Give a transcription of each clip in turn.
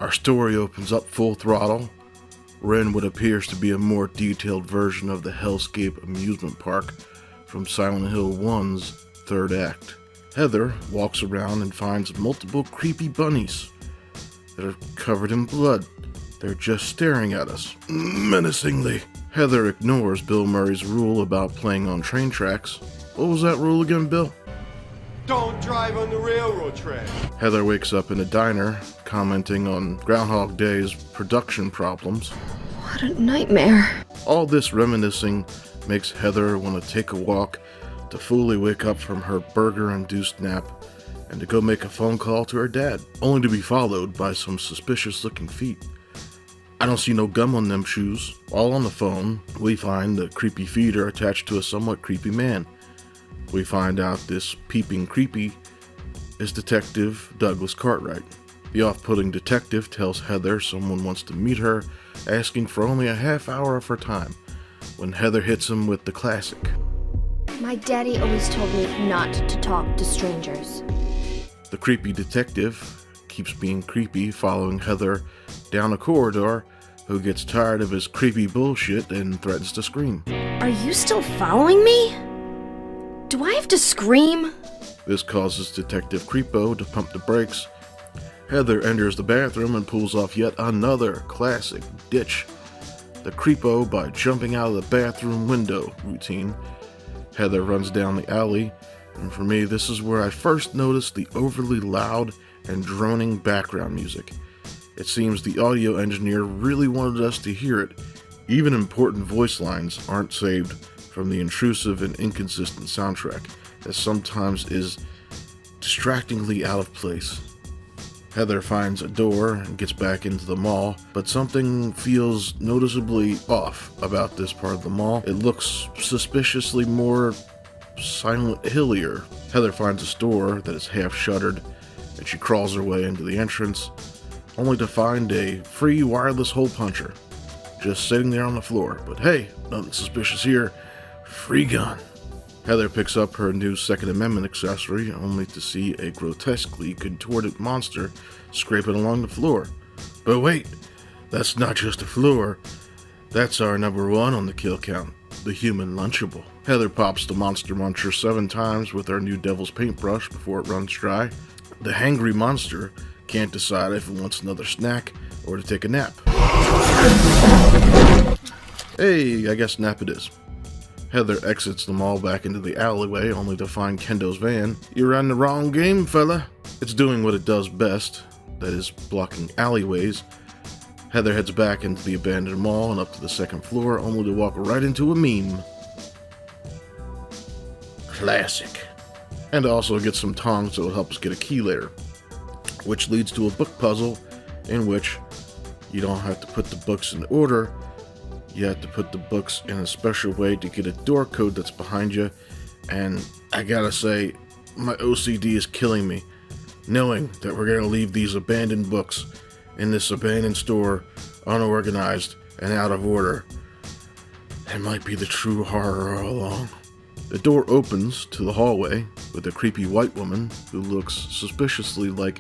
Our story opens up full throttle. We're in what appears to be a more detailed version of the Hellscape amusement park from Silent Hill 1's third act. Heather walks around and finds multiple creepy bunnies that are covered in blood. They're just staring at us, menacingly. Heather ignores Bill Murray's rule about playing on train tracks. What was that rule again, Bill? Don't drive on the railroad track. Heather wakes up in a diner, commenting on Groundhog Day's production problems. What a nightmare. All this reminiscing makes Heather want to take a walk to fully wake up from her burger-induced nap and to go make a phone call to her dad, only to be followed by some suspicious-looking feet. I don't see no gum on them shoes. While on the phone, we find the creepy feet are attached to a somewhat creepy man. We find out this peeping creepy is Detective Douglas Cartwright. The off-putting detective tells Heather someone wants to meet her, asking for only a half hour of her time, when Heather hits him with the classic. My daddy always told me not to talk to strangers. The creepy detective keeps being creepy, following Heather down a corridor, who gets tired of his creepy bullshit and threatens to scream. Are you still following me? Do I have to scream? This causes Detective Creepo to pump the brakes. Heather enters the bathroom and pulls off yet another classic ditch. The Creepo by jumping out of the bathroom window routine. Heather runs down the alley, and for me, this is where I first noticed the overly loud and droning background music. It seems the audio engineer really wanted us to hear it. Even important voice lines aren't saved from the intrusive and inconsistent soundtrack that sometimes is distractingly out of place. Heather finds a door and gets back into the mall, but something feels noticeably off about this part of the mall. It looks suspiciously more Silent Hillier. Heather finds a store that is half shuttered, and she crawls her way into the entrance, only to find a free wireless hole puncher just sitting there on the floor. But hey, nothing suspicious here. Free gun. Heather picks up her new Second Amendment accessory, only to see a grotesquely contorted monster scraping along the floor. But wait, that's not just a floor. That's our number one on the kill count, the Human Lunchable. Heather pops the monster muncher 7 times with our new Devil's Paintbrush before it runs dry. The hangry monster can't decide if it wants another snack or to take a nap. Hey, I guess nap it is. Heather exits the mall back into the alleyway, only to find Kendo's van. You're on the wrong game, fella. It's doing what it does best, that is, blocking alleyways. Heather heads back into the abandoned mall and up to the 2nd floor, only to walk right into a meme. Classic. And also get some tongs that will help us get a key later, which leads to a book puzzle in which you don't have to put the books in order. You have to put the books in a special way to get a door code that's behind you, and I gotta say, my OCD is killing me, knowing that we're gonna leave these abandoned books in this abandoned store, unorganized and out of order. It might be the true horror all along. The door opens to the hallway with a creepy white woman who looks suspiciously like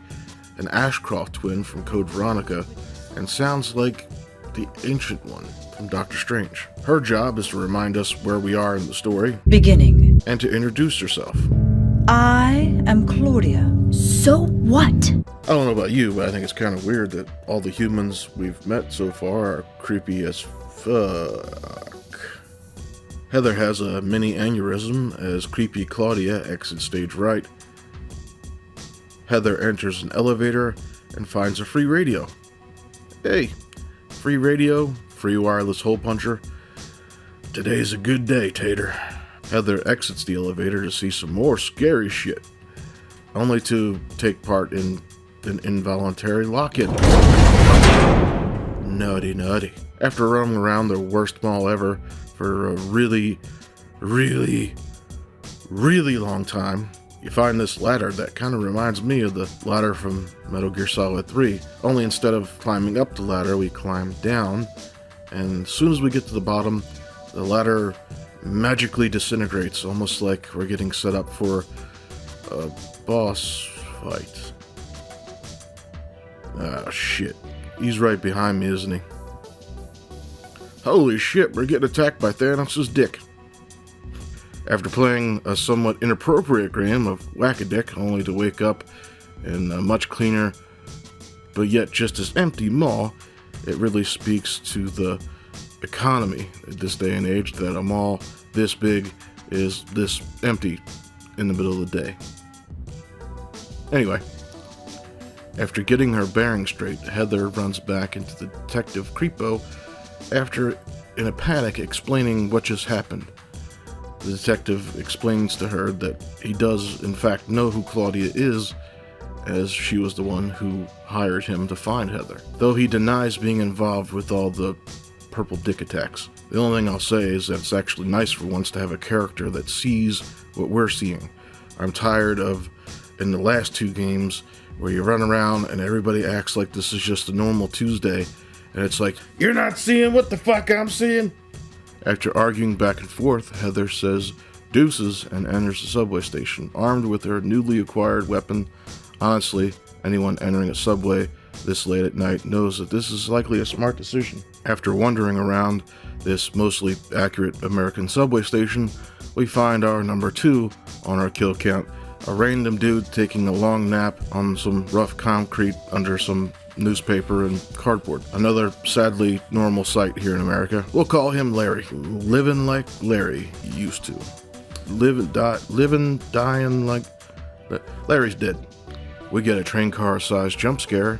an Ashcroft twin from Code Veronica and sounds like the Ancient One from Doctor Strange. Her job is to remind us where we are in the story. Beginning. And to introduce herself. I am Claudia. So what? I don't know about you, but I think it's kind of weird that all the humans we've met so far are creepy as fuck. Heather has a mini aneurysm as creepy Claudia exits stage right. Heather enters an elevator and finds a free radio. Hey, free radio, free wireless hole puncher. Today's a good day, Tater. Heather exits the elevator to see some more scary shit, only to take part in an involuntary lock-in. Nutty, nutty. After roaming around the worst mall ever for a really long time, you find this ladder that kind of reminds me of the ladder from Metal Gear Solid 3. Only instead of climbing up the ladder, we climb down, and as soon as we get to the bottom, the ladder magically disintegrates, almost like we're getting set up for a boss fight. Ah, shit. He's right behind me, isn't he? Holy shit, we're getting attacked by Thanos' dick. After playing a somewhat inappropriate game of Whack-A-Dick, only to wake up in a much cleaner, but yet just as empty mall, it really speaks to the economy at this day and age that a mall this big is this empty in the middle of the day. Anyway, after getting her bearings straight, Heather runs back into the Detective Creepo after, in a panic, explaining what just happened. The detective explains to her that he does, in fact, know who Claudia is, as she was the one who hired him to find Heather, though he denies being involved with all the purple dick attacks. The only thing I'll say is that it's actually nice for once to have a character that sees what we're seeing. I'm tired of, in the last 2 games, where you run around and everybody acts like this is just a normal Tuesday, and it's like, you're not seeing what the fuck I'm seeing? After arguing back and forth, Heather says deuces and enters the subway station, armed with her newly acquired weapon. Honestly, anyone entering a subway this late at night knows that this is likely a smart decision. After wandering around this mostly accurate American subway station, we find our number 2 on our kill count, a random dude taking a long nap on some rough concrete under some newspaper and cardboard. Another sadly normal sight here in America. We'll call him Larry. Living like Larry used to. Dying like... Larry's dead. We get a train car-sized jump scare,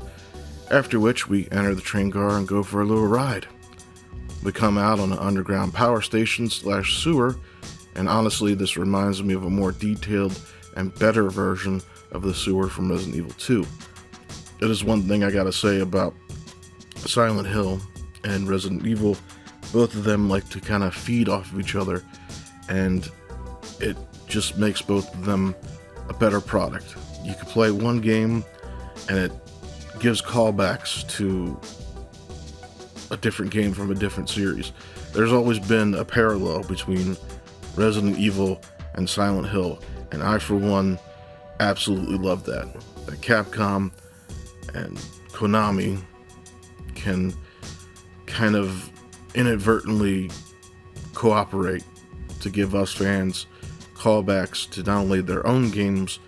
after which we enter the train car and go for a little ride. We come out on an underground power station / sewer, and honestly this reminds me of a more detailed and better version of the sewer from Resident Evil 2. It is one thing I gotta say about Silent Hill and Resident Evil. Both of them like to kind of feed off of each other, and it just makes both of them a better product. You can play one game and it gives callbacks to a different game from a different series. There's always been a parallel between Resident Evil and Silent Hill, and I, for one, absolutely love that. That Capcom and Konami can kind of inadvertently cooperate to give us fans callbacks to not only their own games,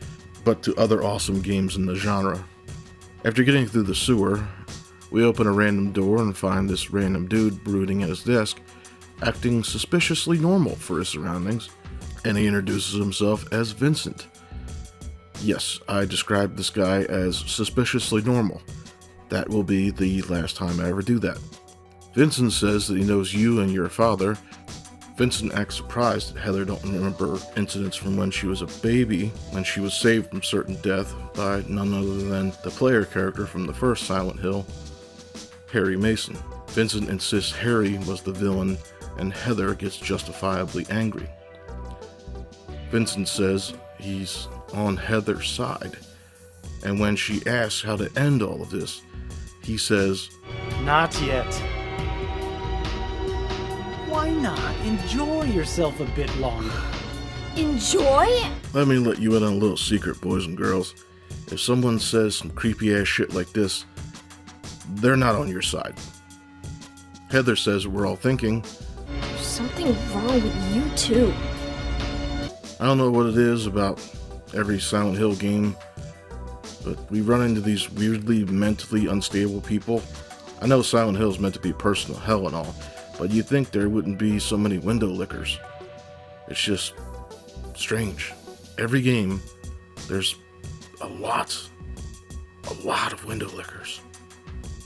but to other awesome games in the genre. After getting through the sewer, we open a random door and find this random dude brooding at his desk, acting suspiciously normal for his surroundings, and he introduces himself as Vincent. Yes, I described this guy as suspiciously normal. That will be the last time I ever do that. Vincent says that he knows you and your father. Vincent acts surprised that Heather don't remember incidents from when she was a baby, when she was saved from certain death by none other than the player character from the first Silent Hill, Harry Mason. Vincent insists Harry was the villain, and Heather gets justifiably angry. Vincent says he's on Heather's side, and when she asks how to end all of this, he says, "Not yet." Why not? Enjoy yourself a bit longer. Enjoy? Let me let you in on a little secret, boys and girls. If someone says some creepy ass shit like this, they're not on your side. Heather says we're all thinking, There's something wrong with you too. I don't know what it is about every Silent Hill game, but we run into these weirdly mentally unstable people. I know Silent Hill is meant to be personal hell and all, but you'd think there wouldn't be so many window lickers. It's just strange. Every game, there's a lot of window lickers.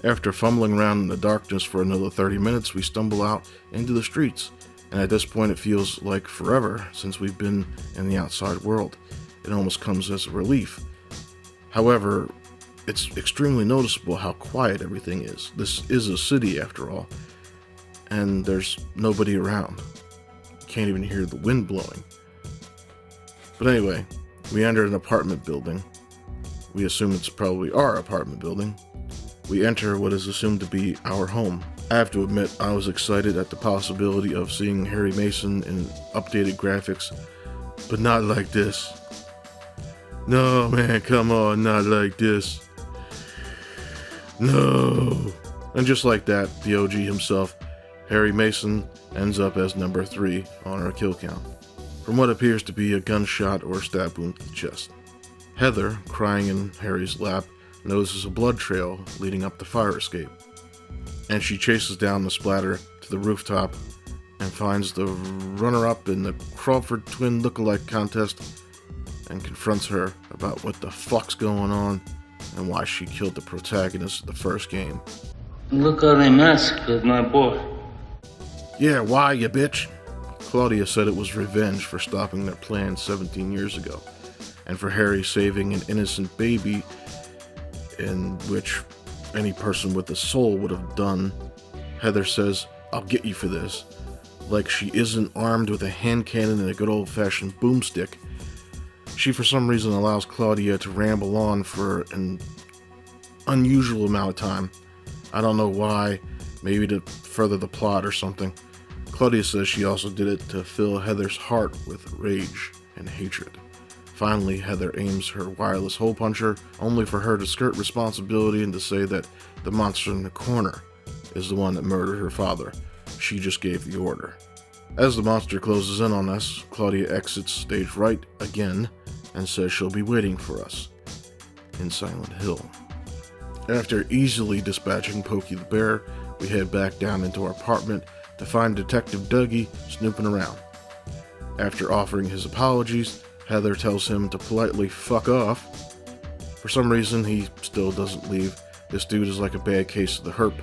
After fumbling around in the darkness for another 30 minutes, we stumble out into the streets, and at this point it feels like forever since we've been in the outside world. It almost comes as a relief. However, it's extremely noticeable how quiet everything is. This is a city after all, and there's nobody around. You can't even hear the wind blowing. But anyway, we enter an apartment building. We assume it's probably our apartment building. We enter what is assumed to be our home. I have to admit, I was excited at the possibility of seeing Harry Mason in updated graphics, but not like this. No, man, come on, not like this. No! And just like that, the OG himself, Harry Mason, ends up as number 3 on our kill count, from what appears to be a gunshot or stab wound to the chest. Heather, crying in Harry's lap, notices a blood trail leading up the fire escape, and she chases down the splatter to the rooftop and finds the runner-up in the Crawford twin look-alike contest and confronts her about what the fuck's going on and why she killed the protagonist of the first game. Look how they massacred my boy. Yeah, why, you bitch? Claudia said it was revenge for stopping their plan 17 years ago, and for Harry saving an innocent baby, in which any person with a soul would have done. Heather says, "I'll get you for this," like she isn't armed with a hand cannon and a good old-fashioned boomstick. She, for some reason, allows Claudia to ramble on for an unusual amount of time. I don't know why, maybe to further the plot or something. Claudia says she also did it to fill Heather's heart with rage and hatred. Finally, Heather aims her wireless hole puncher, only for her to skirt responsibility and to say that the monster in the corner is the one that murdered her father. She just gave the order. As the monster closes in on us, Claudia exits stage right again and says she'll be waiting for us in Silent Hill. After easily dispatching Pokey the Bear, we head back down into our apartment to find Detective Dougie snooping around. After offering his apologies, Heather tells him to politely fuck off. For some reason, he still doesn't leave. This dude is like a bad case of the herp.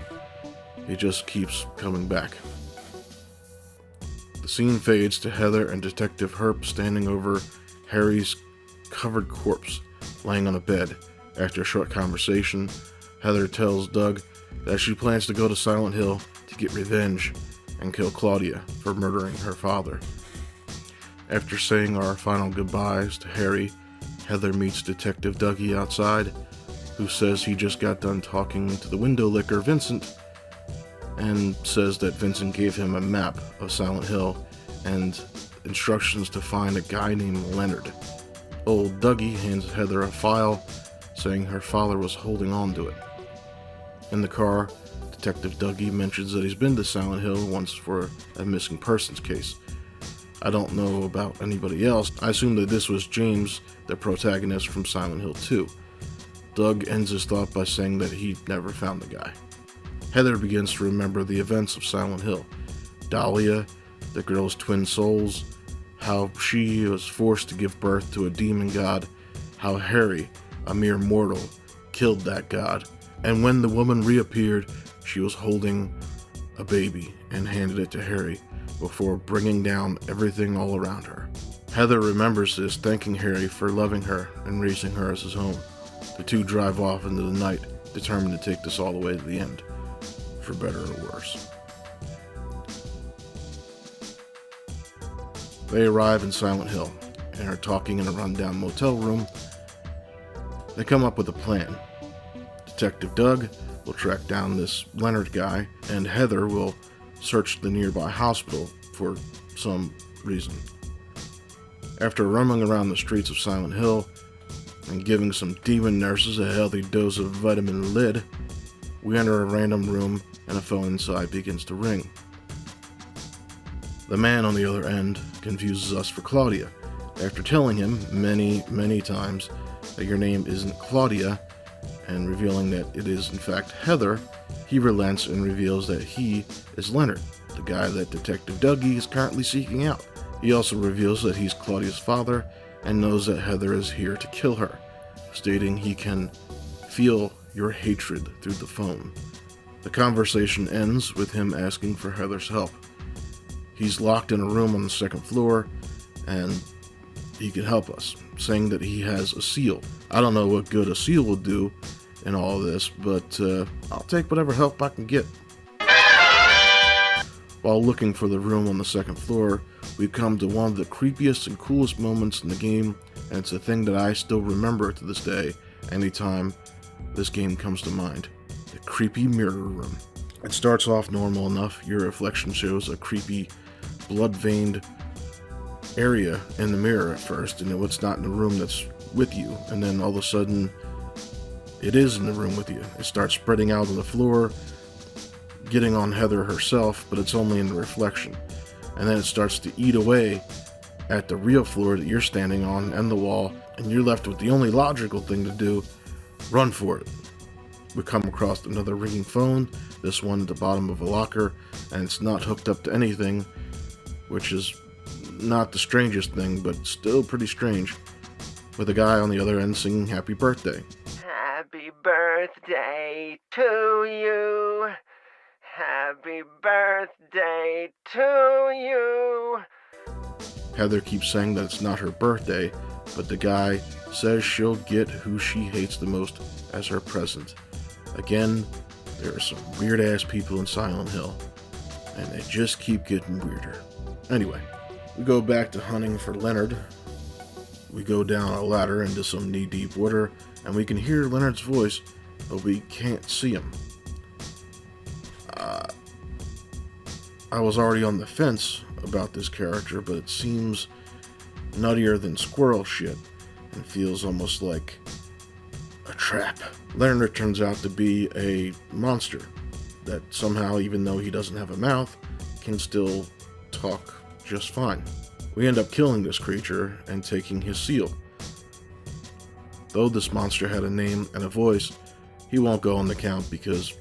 He just keeps coming back. The scene fades to Heather and Detective Herp standing over Harry's covered corpse, laying on a bed. After a short conversation, Heather tells Doug that she plans to go to Silent Hill to get revenge and kill Claudia for murdering her father. After saying our final goodbyes to Harry, Heather meets Detective Dougie outside, who says he just got done talking to the window licker Vincent, and says that Vincent gave him a map of Silent Hill and instructions to find a guy named Leonard. Old Dougie hands Heather a file saying her father was holding on to it. In the car, Detective Dougie mentions that he's been to Silent Hill once for a missing persons case. I don't know about anybody else. I assume that this was James, the protagonist from Silent Hill 2. Doug ends his thought by saying that he never found the guy. Heather begins to remember the events of Silent Hill. Dahlia, the girl's twin souls, how she was forced to give birth to a demon god, how Harry, a mere mortal, killed that god, and when the woman reappeared, she was holding a baby and handed it to Harry before bringing down everything all around her. Heather remembers this, thanking Harry for loving her and raising her as his own. The two drive off into the night, determined to take this all the way to the end, for better or worse. They arrive in Silent Hill and are talking in a rundown motel room. They come up with a plan. Detective Doug will track down this Leonard guy, and Heather will search the nearby hospital for some reason. After roaming around the streets of Silent Hill and giving some demon nurses a healthy dose of vitamin lid, we enter a random room and a phone inside begins to ring. The man on the other end confuses us for Claudia. After telling him many times that your name isn't Claudia, and revealing that it is in fact Heather, he relents and reveals that he is Leonard, the guy that Detective Dougie is currently seeking out. He also reveals that he's Claudia's father and knows that Heather is here to kill her, stating he can feel your hatred through the phone. The conversation ends with him asking for Heather's help. He's locked in a room on the second floor, and he can help us, saying that he has a seal. I don't know what good a seal will do in all of this, but I'll take whatever help I can get. While looking for the room on the second floor, we come to one of the creepiest and coolest moments in the game, and it's a thing that I still remember to this day anytime this game comes to mind. The creepy mirror room. It starts off normal enough. Your reflection shows a creepy, blood-veined area in the mirror at first, and it's not in the room that's with you, and then all of a sudden It is in the room with you. It starts spreading out on the floor, getting on Heather herself, but it's only in the reflection. And then it starts to eat away at the real floor that you're standing on and the wall, and you're left with the only logical thing to do: run for it. We come across another ringing phone, this one at the bottom of a locker, and it's not hooked up to anything, which is not the strangest thing, but still pretty strange, with a guy on the other end singing happy birthday. Happy birthday to you. Happy birthday to you. Heather keeps saying that it's not her birthday, but the guy says she'll get who she hates the most as her present. Again, there are some weird-ass people in Silent Hill, and they just keep getting weirder. Anyway, we go back to hunting for Leonard. We go down a ladder into some knee-deep water, and we can hear Leonard's voice, but we can't see him. I was already on the fence about this character, but it seems nuttier than squirrel shit, and feels almost like a trap. Leonard turns out to be a monster that somehow, even though he doesn't have a mouth, can still talk just fine. We end up killing this creature and taking his seal. Though this monster had a name and a voice, he won't go on the count because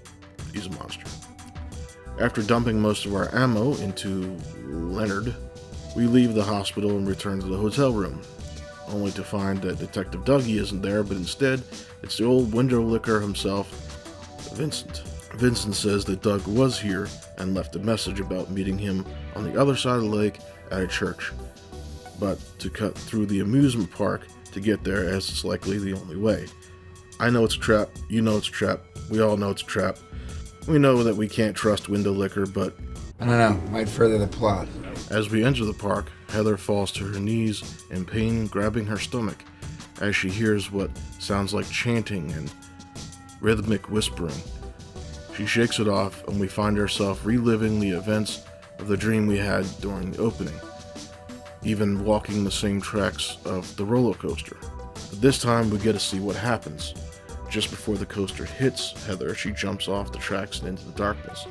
he's a monster. After dumping most of our ammo into Leonard, we leave the hospital and return to the hotel room, only to find that Detective Dougie isn't there, but instead, it's the old window licker himself, Vincent. Vincent says that Doug was here and left a message about meeting him on the other side of the lake at a church, but to cut through the amusement park to get there, as it's likely the only way. I know it's a trap, you know it's a trap, we all know it's a trap. We know that we can't trust window licker, but I don't know, might further the plot. As we enter the park, Heather falls to her knees in pain, grabbing her stomach, as she hears what sounds like chanting and rhythmic whispering. She shakes it off, and we find ourselves reliving the events of the dream we had during the opening, even walking the same tracks of the roller coaster. But this time we get to see what happens. Just before the coaster hits Heather, she jumps off the tracks and into the darkness.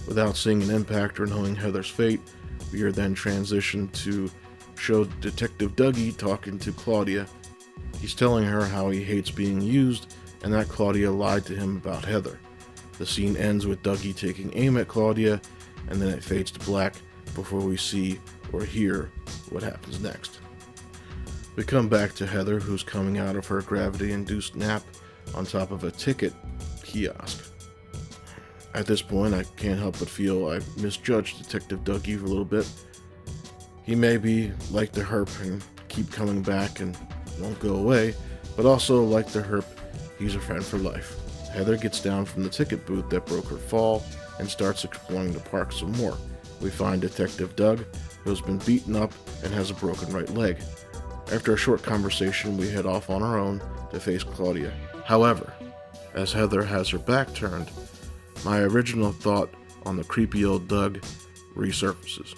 Without seeing an impact or knowing Heather's fate, we are then transitioned to show Detective Dougie talking to Claudia. He's telling her how he hates being used and that Claudia lied to him about Heather. The scene ends with Dougie taking aim at Claudia, and then it fades to black before we see or hear what happens next. We come back to Heather, who's coming out of her gravity-induced nap on top of a ticket kiosk. At this point, I can't help but feel I misjudged Detective Dougie for a little bit. He may be like the herp and keep coming back and won't go away, but also like the herp, he's a friend for life. Heather gets down from the ticket booth that broke her fall and starts exploring the park some more. We find Detective Doug, who has been beaten up and has a broken right leg. After a short conversation, we head off on our own to face Claudia. However, as Heather has her back turned, my original thought on the creepy old Doug resurfaces.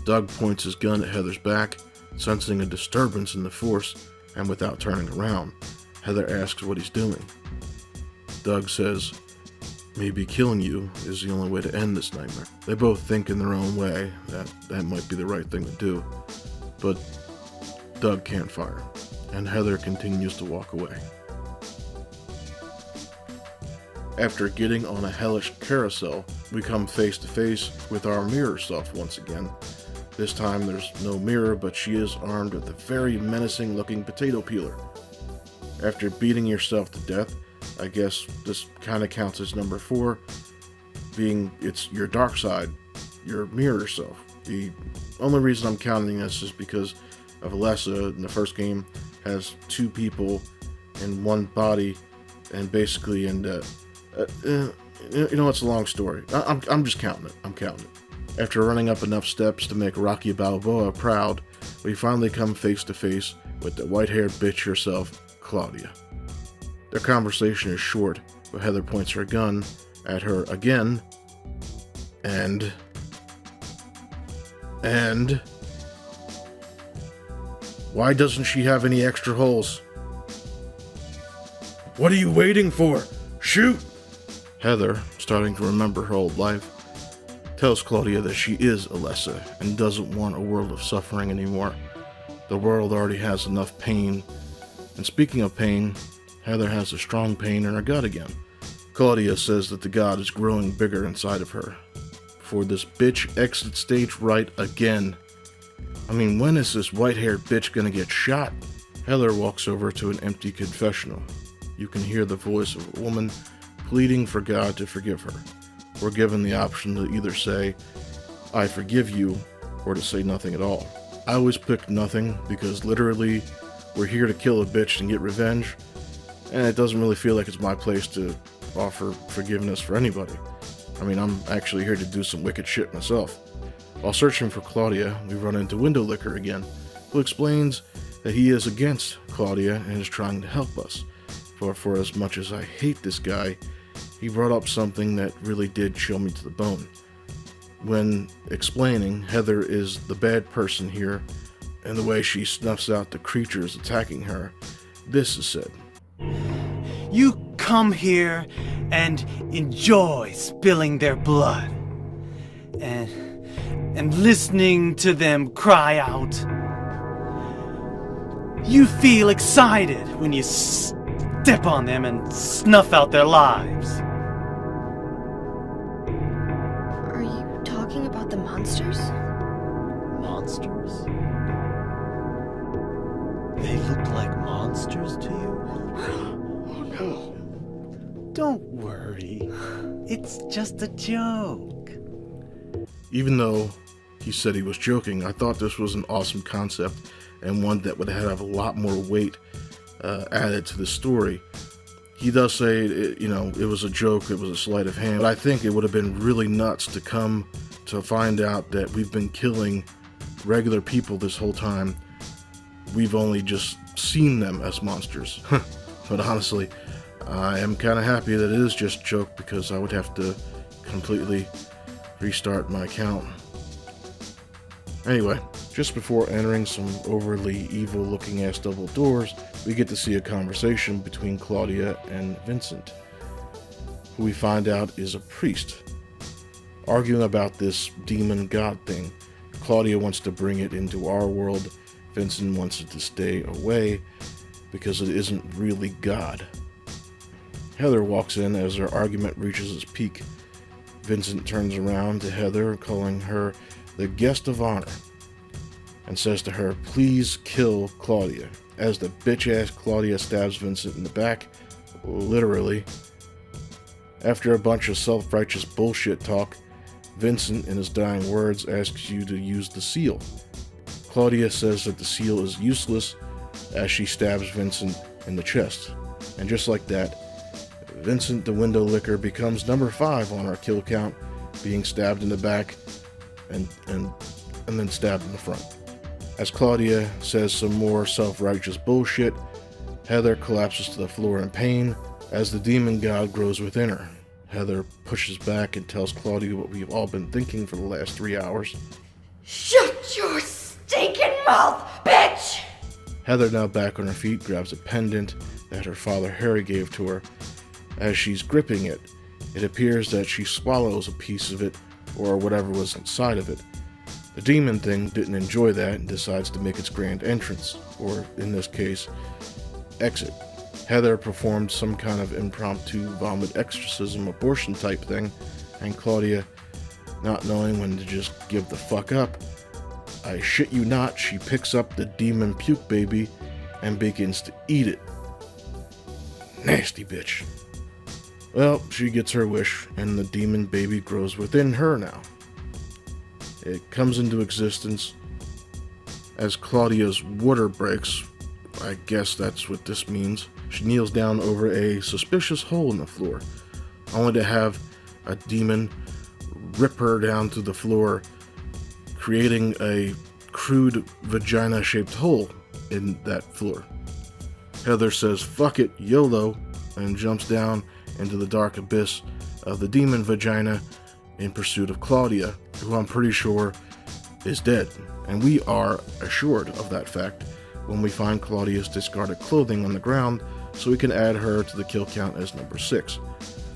Doug points his gun at Heather's back, sensing a disturbance in the force, and without turning around, Heather asks what he's doing. Doug says, maybe killing you is the only way to end this nightmare. They both think in their own way that might be the right thing to do, but Doug can't fire, and Heather continues to walk away. After getting on a hellish carousel, we come face to face with our mirror self once again. This time there's no mirror, but she is armed with a very menacing looking potato peeler. After beating yourself to death, I guess this kind of counts as number 4, being it's your dark side, your mirror self. The only reason I'm counting this is because of Alessa in the first game has 2 people in one body, and basically it's a long story. I'm just counting it. I'm counting it. After running up enough steps to make Rocky Balboa proud, we finally come face to face with the white-haired bitch herself, Claudia. Their conversation is short, but Heather points her gun at her again, and Why doesn't she have any extra holes? What are you waiting for? Shoot! Heather, starting to remember her old life, tells Claudia that she is Alessa and doesn't want a world of suffering anymore. The world already has enough pain. And speaking of pain, Heather has a strong pain in her gut again. Claudia says that the god is growing bigger inside of her. Before this bitch exits stage right again. I mean, when is this white-haired bitch gonna get shot? Heather walks over to an empty confessional. You can hear the voice of a woman pleading for God to forgive her. We're given the option to either say, I forgive you, or to say nothing at all. I always pick nothing because literally we're here to kill a bitch and get revenge, and it doesn't really feel like it's my place to offer forgiveness for anybody. I mean, I'm actually here to do some wicked shit myself. While searching for Claudia, we run into Window Licker again, who explains that he is against Claudia and is trying to help us. For as much as I hate this guy, he brought up something that really did chill me to the bone. When explaining, Heather is the bad person here, and the way she snuffs out the creatures attacking her, this is said. You come here and enjoy spilling their blood. And listening to them cry out. You feel excited when you step on them and snuff out their lives. Are you talking about the monsters? Monsters? They look like monsters to you? Oh no. Don't worry. It's just a joke. Even though he said he was joking, I thought this was an awesome concept and one that would have a lot more weight added to the story. He does say, it was a joke, it was a sleight of hand, but I think it would have been really nuts to come to find out that we've been killing regular people this whole time. We've only just seen them as monsters. But honestly, I am kind of happy that it is just a joke because I would have to completely restart my account. Anyway, just before entering some overly evil looking ass double doors, we get to see a conversation between Claudia and Vincent, who we find out is a priest, arguing about this demon god thing. Claudia wants to bring it into our world. Vincent wants it to stay away because it isn't really God. Heather walks in as their argument reaches its peak. Vincent turns around to Heather, calling her the guest of honor, and says to her, please kill Claudia, as the bitch-ass Claudia stabs Vincent in the back, literally. After a bunch of self-righteous bullshit talk, Vincent, in his dying words, asks you to use the seal. Claudia says that the seal is useless as she stabs Vincent in the chest. And just like that, Vincent the Window Licker becomes number 5 on our kill count, being stabbed in the back and then stabbed in the front. As Claudia says some more self-righteous bullshit, Heather collapses to the floor in pain as the demon god grows within her. Heather pushes back and tells Claudia what we've all been thinking for the last 3 hours. Shut your stinking mouth, bitch! Heather, now back on her feet, grabs a pendant that her father Harry gave to her. As she's gripping it, it appears that she swallows a piece of it, or whatever was inside of it. The demon thing didn't enjoy that and decides to make its grand entrance, or in this case, exit. Heather performed some kind of impromptu vomit exorcism abortion type thing, and Claudia, not knowing when to just give the fuck up, I shit you not, she picks up the demon puke baby and begins to eat it. Nasty bitch. Well, she gets her wish, and the demon baby grows within her now. It comes into existence as Claudia's water breaks. I guess that's what this means. She kneels down over a suspicious hole in the floor, only to have a demon rip her down to the floor, creating a crude vagina-shaped hole in that floor. Heather says, fuck it, YOLO, and jumps down into the dark abyss of the demon vagina in pursuit of Claudia, who I'm pretty sure is dead. And we are assured of that fact when we find Claudia's discarded clothing on the ground, so we can add her to the kill count as number 6.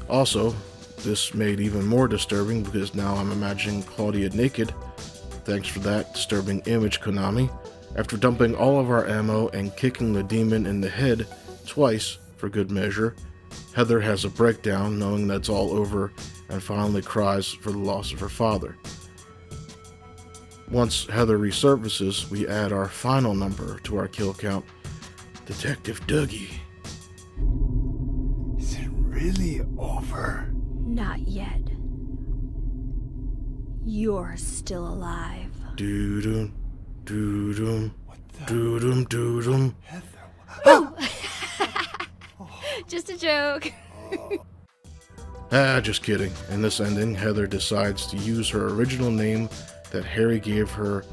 Also, this made even more disturbing because now I'm imagining Claudia naked. Thanks for that disturbing image, Konami. After dumping all of our ammo and kicking the demon in the head twice for good measure, Heather has a breakdown knowing that's all over and finally cries for the loss of her father. Once Heather resurfaces, we add our final number to our kill count, Detective Dougie. Is it really over? Not yet. You're still alive. Doo-dum, doo-dum, doo-dum, doo-dum. Just a joke. Just kidding. In this ending, Heather decides to use her original name that Harry gave her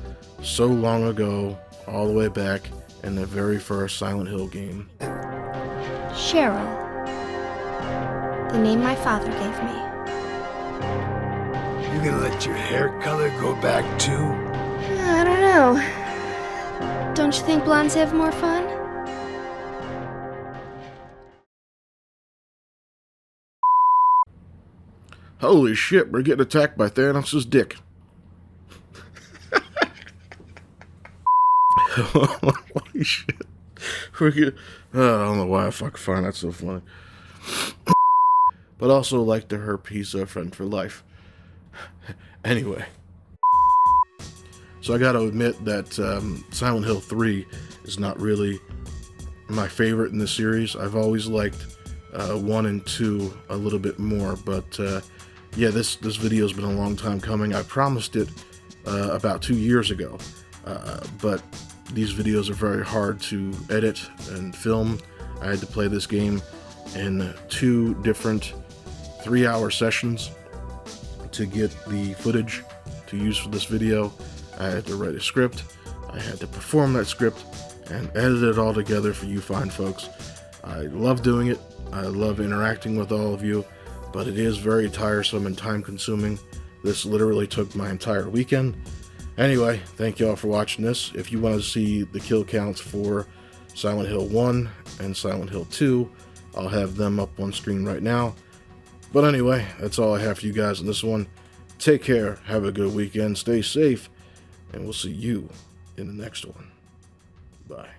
so long ago, all the way back in the very first Silent Hill game. Cheryl. The name my father gave me. You gonna let your hair color go back too? I don't know. Don't you think blondes have more fun? Holy shit, we're getting attacked by Thanos' dick. Holy shit. I don't know why I fucking find that so funny. But also like the herpes friend for life. Anyway. So I gotta admit that Silent Hill 3 is not really my favorite in the series. I've always liked 1 and 2 a little bit more, but yeah, this video's been a long time coming. I promised it about 2 years ago, but these videos are very hard to edit and film. I had to play this game in 2 different 3-hour sessions to get the footage to use for this video. I had to write a script, I had to perform that script, and edit it all together for you fine folks. I love doing it, I love interacting with all of you, but it is very tiresome and time consuming. This literally took my entire weekend. Anyway, thank you all for watching this. If you want to see the kill counts for Silent Hill 1 and Silent Hill 2, I'll have them up on screen right now. But anyway, that's all I have for you guys in this one. Take care, have a good weekend, stay safe, and we'll see you in the next one. Bye.